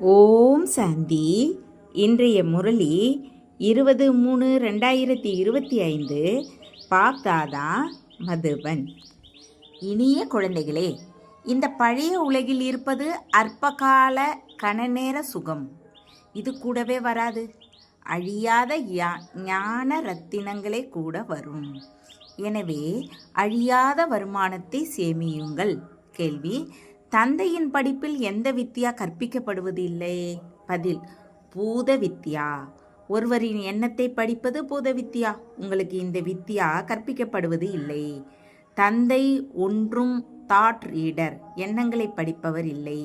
ஓம் சாந்தி. இன்றைய முரளி 20-3-2025 பாப்தாதா மதுபன். இனிய குழந்தைகளே, இந்த பழைய உலகில் இருப்பது அற்பகால கணநேர சுகம். இது கூடவே வராது. அழியாத ஞான ரத்தினங்களே கூட வரும். எனவே அழியாத வருமானத்தை சேமியுங்கள். கேள்வி: தந்தையின் படிப்பில் எந்த வித்யா கற்பிக்கப்படுவது இல்லை? பதில்: பூத வித்யா. ஒருவரின் எண்ணத்தை படிப்பது பூத வித்யா. உங்களுக்கு இந்த வித்யா கற்பிக்கப்படுவது இல்லை. தந்தை ஒன்றும் தாட் ரீடர், எண்ணங்களை படிப்பவர் இல்லை.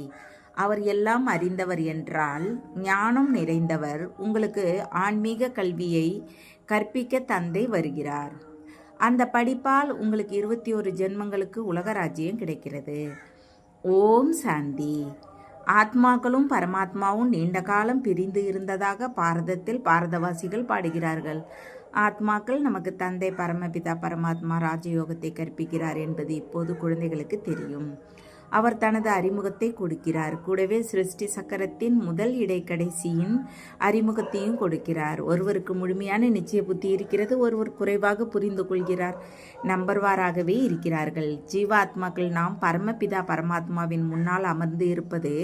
அவர் எல்லாம் அறிந்தவர் என்றால் ஞானம் நிறைந்தவர். உங்களுக்கு ஆன்மீக கல்வியை கற்பிக்க தந்தை வருகிறார். அந்த படிப்பால் உங்களுக்கு 21 ஜென்மங்களுக்கு உலக ராஜ்யம் கிடைக்கிறது. ஓம் சாந்தி. ஆத்மாக்களும் பரமாத்மாவும் நீண்ட காலம் பிரிந்து இருந்ததாக பாரதத்தில் பாரதவாசிகள் பாடுகிறார்கள். ஆத்மாக்கள் நமக்கு தந்தை பரமபிதா பரமாத்மா ராஜயோகத்தை கற்பிக்கிறார் என்பது இப்போது குழந்தைகளுக்கு தெரியும். அவர் தனது அறிமுகத்தை கொடுக்கிறார். கூடவே சிருஷ்டி சக்கரத்தின் முதல் இடைக்கடைசியின் அறிமுகத்தையும் கொடுக்கிறார். ஒருவருக்கு முழுமையான நிச்சய புத்தி இருக்கிறது, ஒருவர் குறைவாக புரிந்து கொள்கிறார். நம்பர்வாராகவே இருக்கிறார்கள். ஜீவாத்மாக்கள் நாம் பரமபிதா பரமாத்மாவின் முன்னால் அமர்ந்து இருப்பது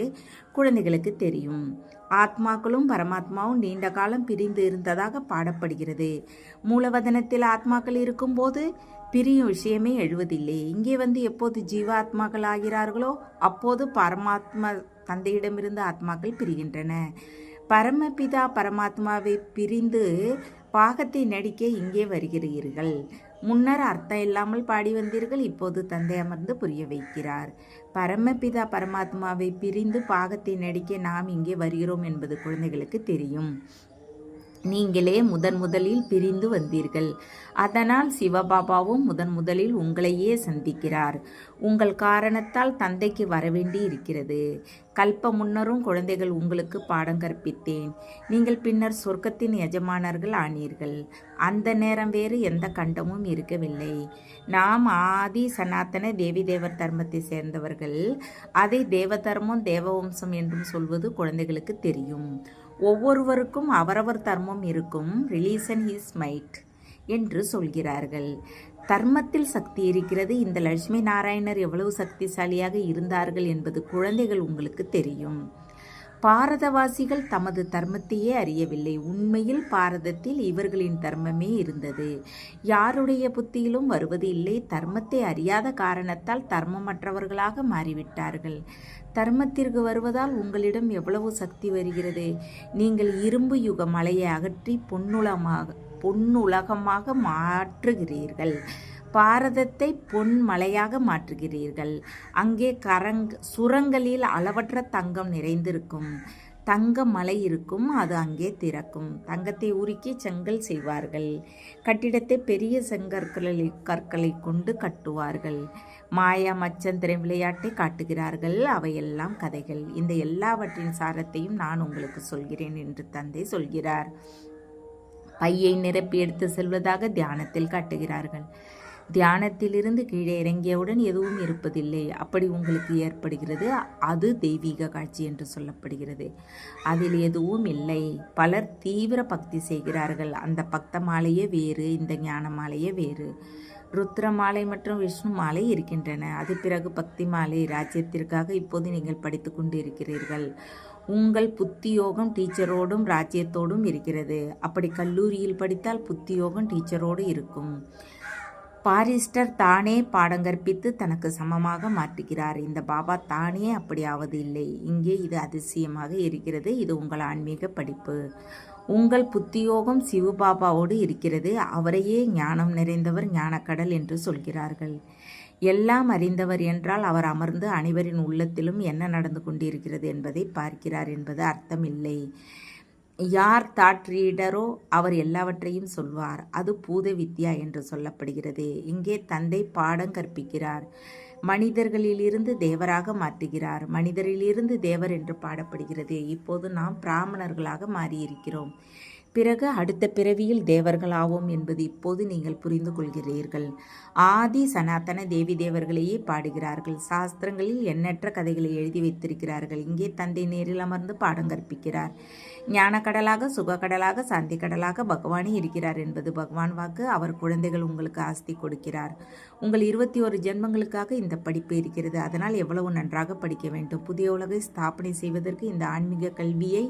குழந்தைகளுக்கு தெரியும். ஆத்மாக்களும் பரமாத்மாவும் நீண்ட காலம் பிரிந்து இருந்ததாக பாடப்படுகிறது. மூலவதனத்தில் ஆத்மாக்கள் இருக்கும்போது பிரியும் விஷயமே எழுவதில்லை. இங்கே வந்து எப்போது ஜீவாத்மாக்கள் ஆகிறார்களோ அப்போது பரமாத்மா தந்தையிடமிருந்து ஆத்மாக்கள் பிரிகின்றன. பரமபிதா பரமாத்மாவை பிரிந்து பாகத்தை நடிக்க இங்கே வருகிறீர்கள். முன்னர் அர்த்தம் இல்லாமல் பாடி வந்தீர்கள். இப்போது தந்தை அமர்ந்து புரிய வைக்கிறார். பரமபிதா பரமாத்மாவை பிரிந்து பாகத்தை நடிக்க நாம் இங்கே வருகிறோம் என்பது குழந்தைகளுக்கு தெரியும். நீங்களே முதலில் பிரிந்து வந்தீர்கள். அதனால் சிவபாபாவும் முதலில் உங்களையே சந்திக்கிறார். உங்கள் காரணத்தால் தந்தைக்கு வரவேண்டி இருக்கிறது. கல்ப முன்னரும் குழந்தைகள் உங்களுக்கு பாடம் கற்பித்தேன். நீங்கள் பின்னர் சொர்க்கத்தின் எஜமானர்கள் ஆனீர்கள். அந்த நேரம் வேறு எந்த கண்டமும் இருக்கவில்லை. நாம் ஆதி சனாத்தன தேவி தேவர் தர்மத்தை சேர்ந்தவர்கள். அதை தேவ தர்மம் தேவவம்சம் என்றும் சொல்வது குழந்தைகளுக்கு தெரியும். ஒவ்வொருவருக்கும் அவரவர் தர்மம் இருக்கும். ரிலீசன் இஸ் மைட் என்று சொல்கிறார்கள். தர்மத்தில் சக்தி இருக்கிறது. இந்த லட்சுமி நாராயணர் எவ்வளவு சக்திசாலியாக இருந்தார்கள் என்பது குழந்தைகள் உங்களுக்கு தெரியும். பாரதவாசிகள் தமது தர்மத்தையே அறியவில்லை. உண்மையில் பாரதத்தில் இவர்களின் தர்மமே இருந்தது. யாருடைய புத்தியிலும் வருவது இல்லை. தர்மத்தை அறியாத காரணத்தால் தர்மமற்றவர்களாக மாறிவிட்டார்கள். தர்மத்திற்கு வருவதால் உங்களிடம் எவ்வளவு சக்தி வருகிறது. நீங்கள் இரும்பு யுக மலையை அகற்றி பொன்னுலகமாக மாற்றுகிறீர்கள். பாரதத்தை பொன் மலையாக மாற்றுகிறீர்கள். அங்கே சுரங்களில் அளவற்ற தங்கம் நிறைந்திருக்கும். தங்க மலை இருக்கும். அது அங்கே திறக்கும். தங்கத்தை உருக்கி செங்கல் செய்வார்கள். கட்டிடத்தை பெரிய கற்களை கொண்டு கட்டுவார்கள். மாயா மச்சந்திர விளையாட்டை காட்டுகிறார்கள். அவையெல்லாம் கதைகள். இந்த எல்லாவற்றின் சாரத்தையும் நான் உங்களுக்கு சொல்கிறேன் என்று தந்தை சொல்கிறார். பையை நிரப்பி எடுத்து செல்வதாக தியானத்தில் காட்டுகிறார்கள். தியானத்திலிருந்து கீழே இறங்கியவுடன் எதுவும் இருப்பதில்லை. அப்படி உங்களுக்கு ஏற்படுகிறது. அது தெய்வீக காட்சி என்று சொல்லப்படுகிறது. அதில் எதுவும் இல்லை. பலர் தீவிர பக்தி செய்கிறார்கள். அந்த பக்த மாலையே வேறு, இந்த ஞான மாலையே வேறு. ருத்ர மாலை மற்றும் விஷ்ணு மாலை இருக்கின்றன. அது பிறகு பக்தி மாலை. ராஜ்யத்திற்காக இப்போது நீங்கள் படித்து கொண்டு இருக்கிறீர்கள். உங்கள் புத்தியோகம் டீச்சரோடும் ராஜ்யத்தோடும் இருக்கிறது. அப்படி கல்லூரியில் படித்தால் புத்தியோகம் டீச்சரோடு இருக்கும். பாரிஸ்டர் தானே பாடம் கற்பித்து தனக்கு சமமாக மாற்றுகிறார். இந்த பாபா தானே அப்படியாவது இல்லை. இங்கே இது அதிசயமாக இருக்கிறது. இது உங்கள் ஆன்மீக படிப்பு. உங்கள் புத்தியோகம் சிவபாபாவோடு இருக்கிறது. அவரையே ஞானம் நிறைந்தவர், ஞானக்கடல் என்று சொல்கிறார்கள். எல்லாம் அறிந்தவர் என்றால் அவர் அமர்ந்து அனைவரின் உள்ளத்திலும் என்ன நடந்து கொண்டிருக்கிறது என்பதை பார்க்கிறார் என்பது அர்த்தமில்லை. யார் தாட் ரீடரோ அவர் எல்லாவற்றையும் சொல்வார். அது பூத வித்யா என்று சொல்லப்படுகிறது. இங்கே தந்தை பாடம் கற்பிக்கிறார். மனிதர்களிலிருந்து தேவராக மாற்றுகிறார். மனிதரிலிருந்து தேவர் என்று பாடப்படுகிறது. இப்போது நாம் பிராமணர்களாக மாறியிருக்கிறோம். பிறகு அடுத்த பிறவியில் தேவர்களாவோம் என்பது இப்போது நீங்கள் புரிந்து கொள்கிறீர்கள். ஆதி சனாதன தேவி தேவர்களையே பாடுகிறார்கள். சாஸ்திரங்களில் எண்ணற்ற கதைகளை எழுதி வைத்திருக்கிறார்கள். இங்கே தந்தை நேரில் அமர்ந்து பாடம் கற்பிக்கிறார். ஞானக்கடலாக, சுகக்கடலாக, சாந்தி கடலாக பகவானே இருக்கிறார் என்பது பகவான் வாக்கு. அவர் குழந்தைகள் உங்களுக்கு ஆஸ்தி கொடுக்கிறார். உங்கள் 21 ஜென்மங்களுக்காக இந்த படிப்பு இருக்கிறது. அதனால் எவ்வளவு நன்றாக படிக்க வேண்டும். புதிய உலகை ஸ்தாபனை செய்வதற்கு இந்த ஆன்மீக கல்வியை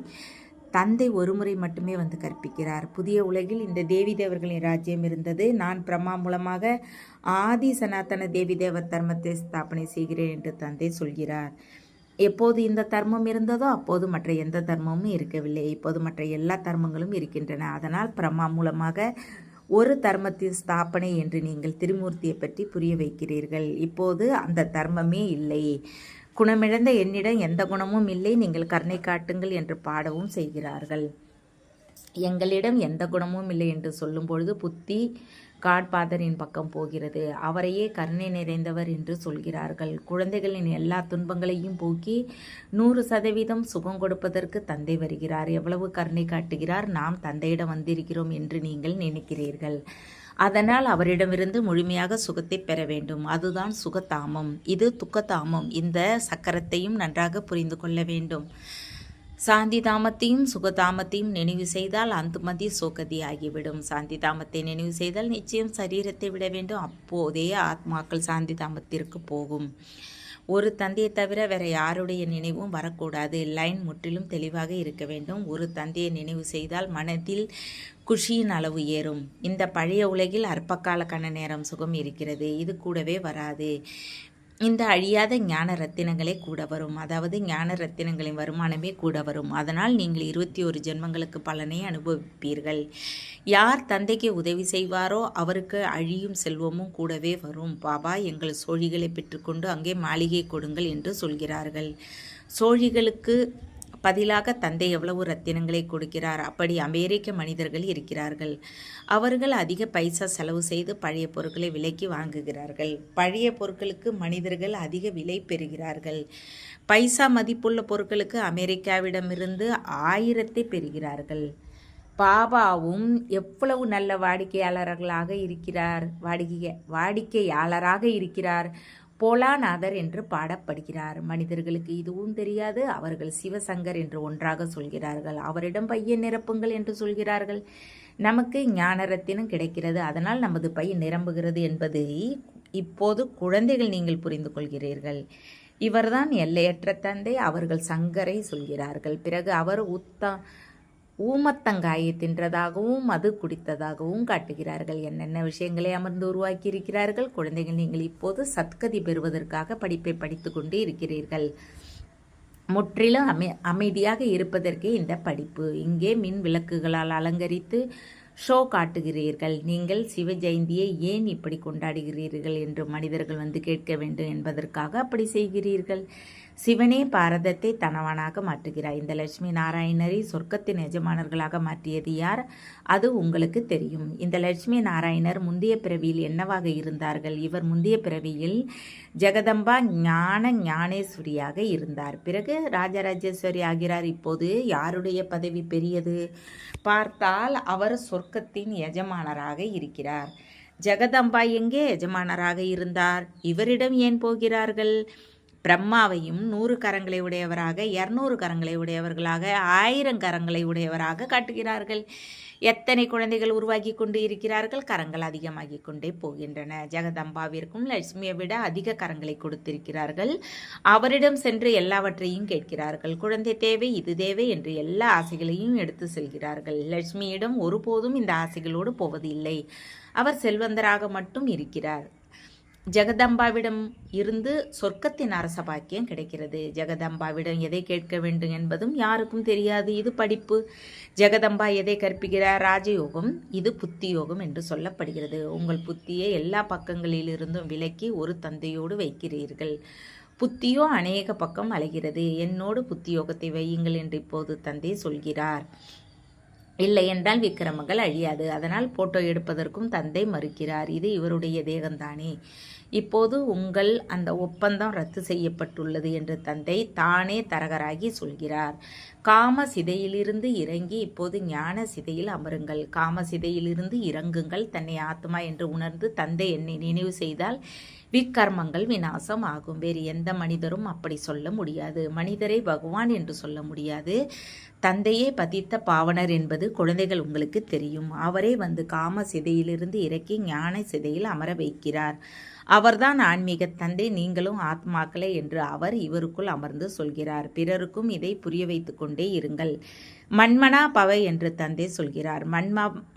தந்தை ஒருமுறை மட்டுமே வந்து கற்பிக்கிறார். புதிய உலகில் இந்த தேவி தேவர்களின் ராஜ்யம் இருந்தது. நான் பிரம்மா மூலமாக ஆதி சனாதன தேவி தேவர் தர்மத்தை ஸ்தாபனை செய்கிறேன் என்று தந்தை சொல்கிறார். எப்போது இந்த தர்மம் இருந்ததோ அப்போது மற்ற எந்த தர்மமும் இருக்கவில்லை. இப்போது மற்ற எல்லா தர்மங்களும் இருக்கின்றன. அதனால் பிரம்மா மூலமாக ஒரு தர்மத்தின் ஸ்தாபனை என்று நீங்கள் திருமூர்த்தியை பற்றி புரிய வைக்கிறீர்கள். இப்போது அந்த தர்மமே இல்லை. குணமிழந்த என்னிடம் எந்த குணமும் இல்லை, நீங்கள் கருணை காட்டுங்கள் என்று பாடவும் செய்கிறார்கள். எங்களிடம் எந்த குணமும் இல்லை என்று சொல்லும் பொழுது புத்தி காட்பாதரின் பக்கம் போகிறது. அவரையே கருணை நிறைந்தவர் என்று சொல்கிறார்கள். குழந்தைகளின் எல்லா துன்பங்களையும் போக்கி 100% சுகம் கொடுப்பதற்கு தந்தை வருகிறார். எவ்வளவு கருணை காட்டுகிறார். நாம் தந்தையிடம் வந்திருக்கிறோம் என்று நீங்கள் நினைக்கிறீர்கள். அதனால் அவரிடமிருந்து முழுமையாக சுகத்தை பெற வேண்டும். அதுதான் சுகதாமம். இது துக்கதாமம். இந்த சக்கரத்தையும் நன்றாக புரிந்து கொள்ள வேண்டும். சாந்தி தாமத்தையும் சுகதாமத்தையும் நினைவு செய்தால் அந்துமதி சோகதி ஆகிவிடும். சாந்தி தாமத்தை நினைவு செய்தால் நிச்சயம் சரீரத்தை விட வேண்டும். அப்போதே ஆத்மாக்கள் சாந்தி தாமத்திற்கு போகும். ஒரு தந்தையை தவிர வேற யாருடைய நினைவும் வரக்கூடாது. லைன் முற்றிலும் தெளிவாக இருக்க வேண்டும். ஒரு தந்தையை நினைவு செய்தால் மனதில் குஷியின் அளவு ஏறும். இந்த பழைய உலகில் அற்பகால கண நேரம் சுகம் இருக்கிறது. இது கூடவே வராது. இந்த அழியாத ஞான ரத்தினங்களே கூட வரும். அதாவது ஞான ரத்தினங்களின் வருமானமே கூட வரும். அதனால் நீங்கள் 21 ஜென்மங்களுக்கு பலனை அனுபவிப்பீர்கள். யார் தந்தைக்கு உதவி செய்வாரோ அவருக்கு அழியும் செல்வமும் கூடவே வரும். பாபா எங்கள் சோழிகளை பெற்றுக்கொண்டு அங்கே மாளிகை கொடுங்கள் என்று சொல்கிறார்கள். சோழிகளுக்கு பதிலாக தந்தை எவ்வளவு ரத்தினங்களை கொடுக்கிறார். அப்படி அமெரிக்க மனிதர்கள் இருக்கிறார்கள். அவர்கள் அதிக பைசா செலவு செய்து பழைய பொருட்களை விலைக்கு வாங்குகிறார்கள். பழைய பொருட்களுக்கு மனிதர்கள் அதிக விலை பெறுகிறார்கள். பைசா மதிப்புள்ள பொருட்களுக்கு அமெரிக்காவிடமிருந்து 1000 பெறுகிறார்கள். பாபாவும் எவ்வளவு நல்ல வாடிக்கையாளராக இருக்கிறார். போலாநாதர் என்று பாடப்படுகிறார். மனிதர்களுக்கு இதுவும் தெரியாது. அவர்கள் சிவசங்கர் என்று ஒன்றாக சொல்கிறார்கள். அவரிடம் பையை நிரப்புங்கள் என்று சொல்கிறார்கள். நமக்கு ஞான ரத்தினம் கிடைக்கிறது. அதனால் நமது பை நிரம்புகிறது என்பதை இப்போது குழந்தைகள் நீங்கள் புரிந்து கொள்கிறீர்கள். இவர்தான் எல்லையற்ற தந்தை. அவர்கள் சங்கரை சொல்கிறார்கள். பிறகு அவர் ஊமத்தங்காயை தின்றதாகவும் மது குடித்ததாகவும் காட்டுகிறார்கள். என்னென்ன விஷயங்களை அமர்ந்து உருவாக்கி இருக்கிறார்கள். குழந்தைகள் நீங்கள் இப்போது சத்கதி பெறுவதற்காக படிப்பை படித்து கொண்டு இருக்கிறீர்கள். முற்றிலும் அமைதியாக இருப்பதற்கே இந்த படிப்பு. இங்கே மின் விளக்குகளால் அலங்கரித்து ஷோ காட்டுகிறீர்கள். நீங்கள் சிவ ஜெயந்தியை ஏன் இப்படி கொண்டாடுகிறீர்கள் என்று மனிதர்கள் வந்து கேட்க வேண்டும் என்பதற்காக அப்படி செய்கிறீர்கள். சிவனே பாரதத்தை தனவானாக மாற்றுகிறார். இந்த லட்சுமி நாராயணரை சொர்க்கத்தின் எஜமானர்களாக மாற்றியது யார்? அது உங்களுக்கு தெரியும். இந்த லட்சுமி நாராயணர் முந்தைய பிறவியில் என்னவாக இருந்தார்கள்? இவர் முந்தைய பிறவியில் ஜெகதம்பா ஞானேஸ்வரியாக இருந்தார். பிறகு ராஜராஜேஸ்வரி ஆகிறார். இப்போது யாருடைய பதவி பெரியது பார்த்தால் அவர் சொர்க்கத்தின் எஜமானராக இருக்கிறார். ஜெகதம்பா எங்கே எஜமானராக இருந்தார்? இவரிடம் ஏன் போகிறார்கள்? பிரம்மாவையும் 100 கரங்களை உடையவராக, 200 கரங்களை உடையவர்களாக, 1000 கரங்களை உடையவராக காட்டுகிறார்கள். எத்தனை குழந்தைகள் உருவாக்கி கொண்டு இருக்கிறார்கள். கரங்கள் அதிகமாகி கொண்டே போகின்றன. ஜெகதம்பாவிற்கும் லட்சுமியை விட அதிக கரங்களை கொடுத்திருக்கிறார்கள். அவரிடம் சென்று எல்லாவற்றையும் கேட்கிறார்கள். குழந்தை தேவை, இது தேவை என்று எல்லா ஆசைகளையும் எடுத்து செல்கிறார்கள். லட்சுமியிடம் ஒருபோதும் இந்த ஆசைகளோடு போவதில்லை. அவர் செல்வந்தராக மட்டும் இருக்கிறார். ஜெகதம்பாவிடம் இருந்து சொர்க்கத்தின் அரச பாக்கியம் கிடைக்கிறது. ஜெகதம்பாவிடம் எதை கேட்க வேண்டும் என்பதும் யாருக்கும் தெரியாது. இது படிப்பு. ஜெகதம்பா எதை கற்பிக்கிறார்? ராஜயோகம். இது புத்தி யோகம் என்று சொல்லப்படுகிறது. உங்கள் புத்தியை எல்லா பக்கங்களிலிருந்தும் விலக்கி ஒரு தந்தையோடு வைக்கிறீர்கள். புத்தியோ அநேக பக்கம் அலைகிறது. என்னோடு புத்தி யோகத்தை வையுங்கள் என்று இப்போது தந்தை சொல்கிறார். இல்லை என்றால் விக்கிரமங்கள் அழியாது. அதனால் போட்டோ எடுப்பதற்கும் தந்தை மறுக்கிறார். இது இவருடைய தேகம்தானே. இப்போது உங்கள் அந்த ஒப்பந்தம் ரத்து செய்யப்பட்டுள்ளது என்று தந்தை தானே தரகராகி சொல்கிறார். காம சிதையிலிருந்து இறங்கி இப்போது ஞான சிதையில் அமருங்கள். காம சிதையிலிருந்து இறங்குங்கள். தன்னை ஆத்மா என்று உணர்ந்து தந்தை என்னை நினைவு செய்தால் விக்கர்மங்கள் விநாசம் ஆகும். வேறு எந்த மனிதரும் அப்படி சொல்ல முடியாது. மனிதரை பகவான் என்று சொல்ல முடியாது. தந்தையே பதித்த பாவனர் என்பது குழந்தைகள் உங்களுக்கு தெரியும். அவரே வந்து காம சிதையிலிருந்து இறக்கி ஞான சிதையில் அமர வைக்கிறார். அவர்தான் ஆன்மீக தந்தை. நீங்களும் ஆத்மாக்களே என்று அவர் இவருக்குள் அமர்ந்து சொல்கிறார். பிறருக்கும் இதை புரிய வைத்து கொண்டே இருங்கள். மன்மனா பவ என்று தந்தை சொல்கிறார்.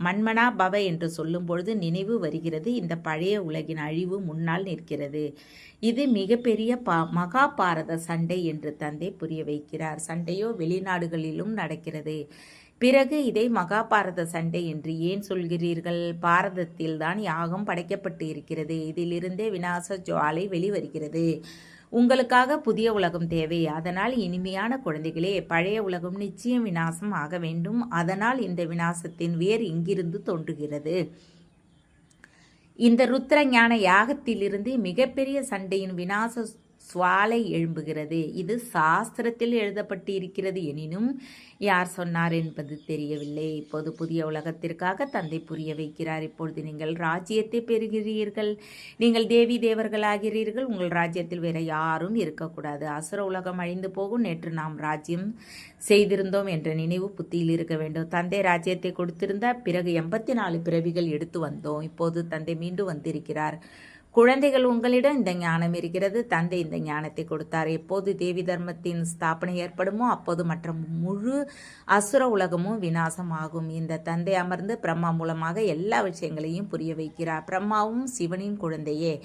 மன்மனா பவ என்று சொல்லும் பொழுது நினைவு வருகிறது, இந்த பழைய உலகின் அழிவு முன்னால் நிற்கிறது. இது மிகப்பெரிய மகாபாரத சண்டை என்று தந்தை புரிய வைக்கிறார். சண்டையோ வெளிநாடுகளிலும் நடக்கிறது. பிறகு இதை மகாபாரத சண்டை என்று ஏன் சொல்கிறீர்கள்? பாரதத்தில் தான் யாகம் படைக்கப்பட்டு இருக்கிறது. இதிலிருந்தே விநாச ஜுவாலை வெளிவருகிறது. உங்களுக்காக புதிய உலகம் தேவை. அதனால் இனிமையான குழந்தைகளே, பழைய உலகம் நிச்சயம் விநாசம் ஆக வேண்டும். அதனால் இந்த விநாசத்தின் வேர் இங்கிருந்து தோன்றுகிறது. இந்த ருத்ர ஞான யாகத்திலிருந்து மிகப்பெரிய சண்டையின் விநாச சுவாலை எழும்புகிறது. இது சாஸ்திரத்தில் எழுதப்பட்டு இருக்கிறது எனினும் யார் சொன்னார் என்பது தெரியவில்லை. இப்போது புதிய உலகத்திற்காக தந்தை புரிய வைக்கிறார். இப்பொழுது நீங்கள் ராஜ்யத்தை பெறுகிறீர்கள். நீங்கள் தேவி தேவர்களாகிறீர்கள். உங்கள் ராஜ்யத்தில் வேற யாரும் இருக்கக்கூடாது. அசுர உலகம் அழிந்து போகும். நேற்று நாம் ராஜ்யம் செய்திருந்தோம் என்ற நினைவு புத்தியில் இருக்க வேண்டும். தந்தை ராஜ்யத்தை கொடுத்திருந்தார். பிறகு 84 பிறவிகள் எடுத்து வந்தோம். இப்போது தந்தை மீண்டும் வந்திருக்கிறார். குழந்தைகள், உங்களிடம் இந்த ஞானம் இருக்கிறது. தந்தை இந்த ஞானத்தை கொடுத்தார். எப்போது தேவி தர்மத்தின் ஸ்தாபனை ஏற்படுமோ அப்போது மற்ற முழு அசுர உலகமும் விநாசமாகும். இந்த தந்தை அமர்ந்து பிரம்மா மூலமாக எல்லா விஷயங்களையும் புரிய வைக்கிறார். பிரம்மாவும் சிவனின் குழந்தையே.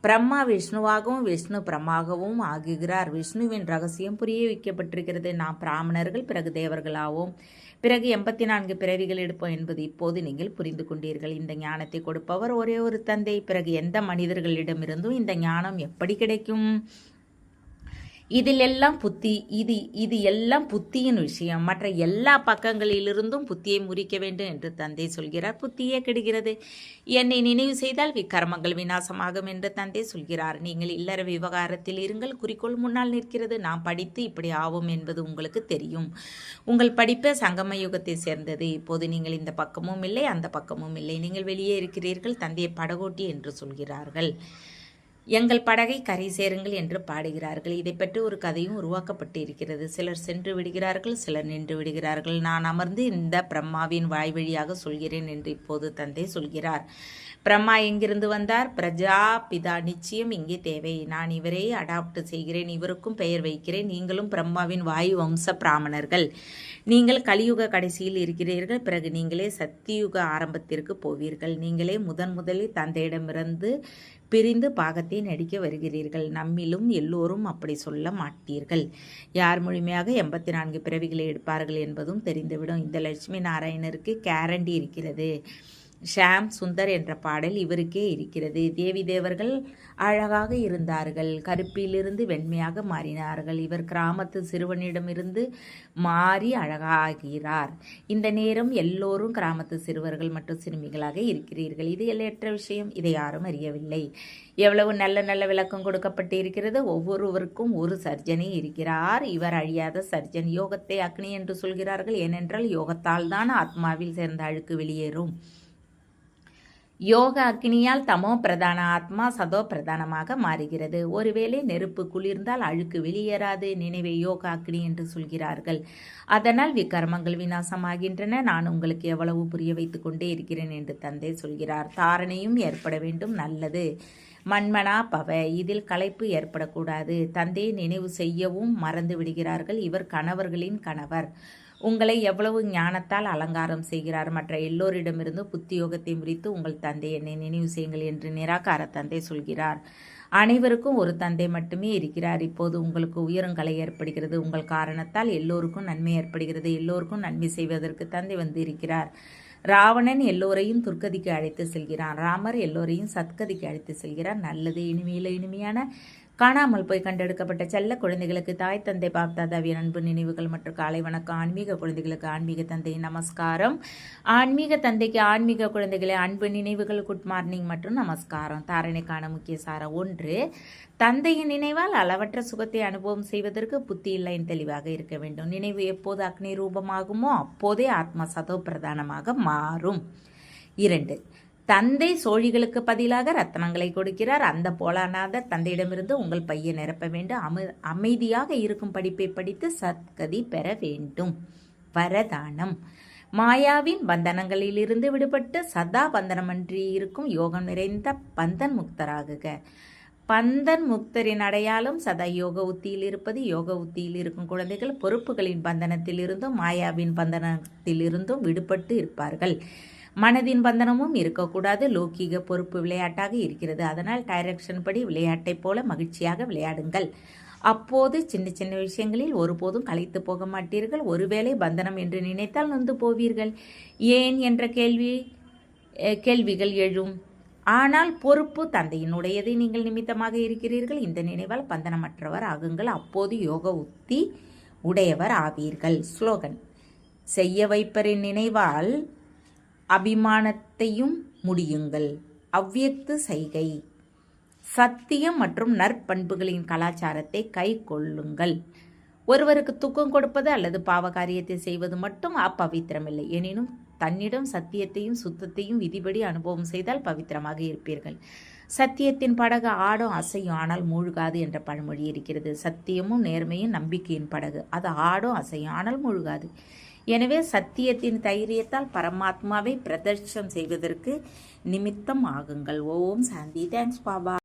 பிரம்மா விஷ்ணுவாகவும் விஷ்ணு பிரம்மாகவும் ஆகுகிறார். விஷ்ணுவின் ரகசியம் புரிய வைக்கப்பட்டிருக்கிறது. நாம் பிராமணர்கள், பிறகு தேவர்களாவோம், பிறகு 84 பிறவிகள் எடுப்போம் என்பது இப்போது நீங்கள் புரிந்து கொண்டீர்கள். இந்த ஞானத்தை கொடுப்பவர் ஒரே ஒரு தந்தை. பிறகு எந்த மனிதர்களிடமிருந்தும் இந்த ஞானம் எப்படி கிடைக்கும்? இதில் எல்லாம் புத்தி. இது எல்லாம் புத்தியின் விஷயம். மற்ற எல்லா பக்கங்களிலிருந்தும் புத்தியை முறிக்க வேண்டும் என்று தந்தை சொல்கிறார். புத்தியே கெடுகிறது. என்னை நினைவு செய்தால் விக்கர்மங்கள் விநாசமாகும் என்று தந்தை சொல்கிறார். நீங்கள் இல்லற விவகாரத்தில் இருங்கள். குறிக்கோள் முன்னால் நிற்கிறது. நாம் படித்து இப்படி ஆவோம் என்பது உங்களுக்கு தெரியும். உங்கள் படிப்பு சங்கம யுகத்தை சேர்ந்தது. இப்போது நீங்கள் இந்த பக்கமும் இல்லை, அந்த பக்கமும் இல்லை. நீங்கள் வெளியே இருக்கிறீர்கள். தந்தையை படகோட்டி என்று சொல்கிறார்கள். எங்கள் படகை கரை சேருங்கள் என்று பாடுகிறார்கள். இதை பற்றி ஒரு கதையும் உருவாக்கப்பட்டு இருக்கிறது. சிலர் சென்று விடுகிறார்கள், சிலர் நின்று விடுகிறார்கள். நான் அமர்ந்து இந்த பிரம்மாவின் வாய் வழியாக சொல்கிறேன் என்று இப்போது தந்தை சொல்கிறார். பிரம்மா எங்கிருந்து வந்தார்? பிரஜா பிதா நிச்சயம் இங்கே தேவை. நான் இவரை அடாப்ட் செய்கிறேன், இவருக்கும் பெயர் வைக்கிறேன். நீங்களும் பிரம்மாவின் வாயு வம்ச பிராமணர்கள். நீங்கள் கலியுக கடைசியில் இருக்கிறீர்கள். பிறகு நீங்களே சத்தியுக ஆரம்பத்திற்கு போவீர்கள். நீங்களே முதலில் தந்தையிடமிருந்து பிரிந்து பாகத்தை நடிக்க வருகிறீர்கள். நம்மிலும் எல்லோரும் அப்படி சொல்ல மாட்டீர்கள். யார் முழுமையாக 84 பிறவிகளை எடுப்பார்கள் என்பதும் தெரிந்துவிடும். இந்த லட்சுமி நாராயணருக்கு கேரண்டி இருக்கிறது. ஷாம் சுந்தர் என்ற பாடல் இவருக்கே இருக்கிறது. தேவி தேவர்கள் அழகாக இருந்தார்கள். கருப்பிலிருந்து வெண்மையாக மாறினார்கள். இவர் கிராமத்து சிறுவனிடமிருந்து மாறி அழகாகிறார். இந்த நேரம் எல்லோரும் கிராமத்து சிறுவர்கள் மற்றும் சிறுமிகளாக இருக்கிறீர்கள். இது எல்லையற்ற விஷயம். இதை யாரும் அறியவில்லை. எவ்வளவு நல்ல நல்ல விளக்கம் கொடுக்கப்பட்டு இருக்கிறது. ஒவ்வொருவருக்கும் ஒரு சர்ஜனே இருக்கிறார். இவர் அழியாத சர்ஜன். யோகத்தை அக்னி என்று சொல்கிறார்கள். ஏனென்றால் யோகத்தால் தான் ஆத்மாவில் சேர்ந்த அழுக்கு வெளியேறும். யோக அக்னியால் தமோ பிரதான ஆத்மா சதோ பிரதானமாக மாறுகிறது. ஒருவேளை நெருப்பு குளிர்ந்தால் அழுக்கு வெளியேறாது. நினைவை யோக அக்னி என்று சொல்கிறார்கள். அதனால் விக்கர்மங்கள் விநாசமாகின்றன. நான் உங்களுக்கு எவ்வளவு புரிய வைத்து கொண்டே இருக்கிறேன் என்று தந்தை சொல்கிறார். தாரணையும் ஏற்பட வேண்டும். நல்லது. மன்மனா பவ. இதில் களைப்பு ஏற்படக்கூடாது. தந்தையை நினைவு செய்யவும் மறந்து விடுகிறார்கள். இவர் கணவர்களின் கணவர். உங்களை எவ்வளவு ஞானத்தால் அலங்காரம் செய்கிறார். மற்ற எல்லோரிடமிருந்து புத்தி யோகத்தை முறித்து உங்கள் தந்தை என்னை நினைவு செய்யுங்கள் என்று நிராகார தந்தை சொல்கிறார். அனைவருக்கும் ஒரு தந்தை மட்டுமே இருக்கிறார். இப்போது உங்களுக்கு உயரங்கலை ஏற்படுகிறது. உங்கள் காரணத்தால் எல்லோருக்கும் நன்மை ஏற்படுகிறது. எல்லோருக்கும் நன்மை செய்வதற்கு தந்தை வந்து இருக்கிறார். ராவணன் எல்லோரையும் துர்க்கதிக்கு அழைத்து செல்கிறான். ராமர் எல்லோரையும் சத்கதிக்கு அழைத்து செல்கிறார். நல்லது. இனிமையில இனிமையான காணாமல் போய் கண்டெடுக்கப்பட்ட செல்ல குழந்தைகளுக்கு தாய் தந்தை பாப்தாதாவின் அன்பு நினைவுகள் மற்றும் காலை வணக்கம். ஆன்மீக குழந்தைகளுக்கு ஆன்மீக தந்தையின் நமஸ்காரம். ஆன்மீக தந்தைக்கு ஆன்மீக குழந்தைகளை அன்பு நினைவுகள், குட் மார்னிங் மற்றும் நமஸ்காரம். தாரணைக்கான முக்கிய சாரம் 1. தந்தையின் நினைவால் அளவற்ற சுகத்தை அனுபவம் செய்வதற்கு புத்தி இல்லைன்னு தெளிவாக இருக்க வேண்டும். நினைவு எப்போது அக்னி ரூபமாகுமோ அப்போதே ஆத்மா சதோ பிரதானமாக மாறும். 2. தந்தை சோழிகளுக்கு பதிலாக ரத்னங்களை கொடுக்கிறார். அந்த போலாநாதர் தந்தையிடமிருந்து உங்கள் பையை நிரப்ப வேண்டும். அமைதியாக இருக்கும் படிப்பை படித்து சத்கதி பெற வேண்டும். வரதானம்: மாயாவின் பந்தனங்களிலிருந்து விடுபட்டு சதா பந்தனமன்றி இருக்கும் யோகம் நிறைந்த பந்தன் முக்தராகுக. பந்தன் முக்தரின் அடையாளம் சதா யோக உத்தியில் இருப்பது. யோக உத்தியில் இருக்கும் குழந்தைகள் பொறுப்புகளின் பந்தனத்தில் இருந்தும் மாயாவின் பந்தனத்தில் இருந்தும் விடுபட்டு இருப்பார்கள். மனதின் பந்தனமும் இருக்கக்கூடாது. லௌகீக பொறுப்பு விளையாட்டாக இருக்கிறது. அதனால் டைரக்ஷன் படி விளையாட்டைப் போல மகிழ்ச்சியாக விளையாடுங்கள். அப்போது சின்ன சின்ன விஷயங்களில் ஒருபோதும் களைத்து போக மாட்டீர்கள். ஒருவேளை பந்தனம் என்று நினைத்தால் நொந்து போவீர்கள். ஏன் என்ற கேள்விகள் எழும். ஆனால் பொறுப்பு தந்தையினுடையதை நீங்கள் நிமித்தமாக இருக்கிறீர்கள். இந்த நினைவால் பந்தனமற்றவர் ஆகுங்கள். அப்போது யோக உத்தி உடையவர் ஆவீர்கள். ஸ்லோகன்: செய்ய வைப்பரின் நினைவால் அபிமானத்தையும் முடியுங்கள். அவ்வியக்து செய்கை: சத்தியம் மற்றும் நற்பண்புகளின் கலாச்சாரத்தை கை கொள்ளுங்கள். ஒருவருக்கு துக்கம் கொடுப்பது அல்லது பாவ காரியத்தை செய்வது மட்டும் அப்பவித்திரமில்லை. எனினும் தன்னிடம் சத்தியத்தையும் சுத்தத்தையும் விதிபடி அனுபவம் செய்தால் பவித்திரமாக இருப்பீர்கள். சத்தியத்தின் படகு ஆடும் அசையும் ஆனால் மூழ்காது என்ற பழமொழி இருக்கிறது. சத்தியமும் நேர்மையும் நம்பிக்கையின் படகு. அது ஆடும் அசையும் ஆனால் மூழ்காது. எனவே சத்தியத்தின் தைரியத்தால் பரமாத்மாவை பிரதர்ஷனம் செய்வதற்கு நிமித்தம் ஆகுங்கள். ஓம் சாந்தி. தேங்க்ஸ் பாபா.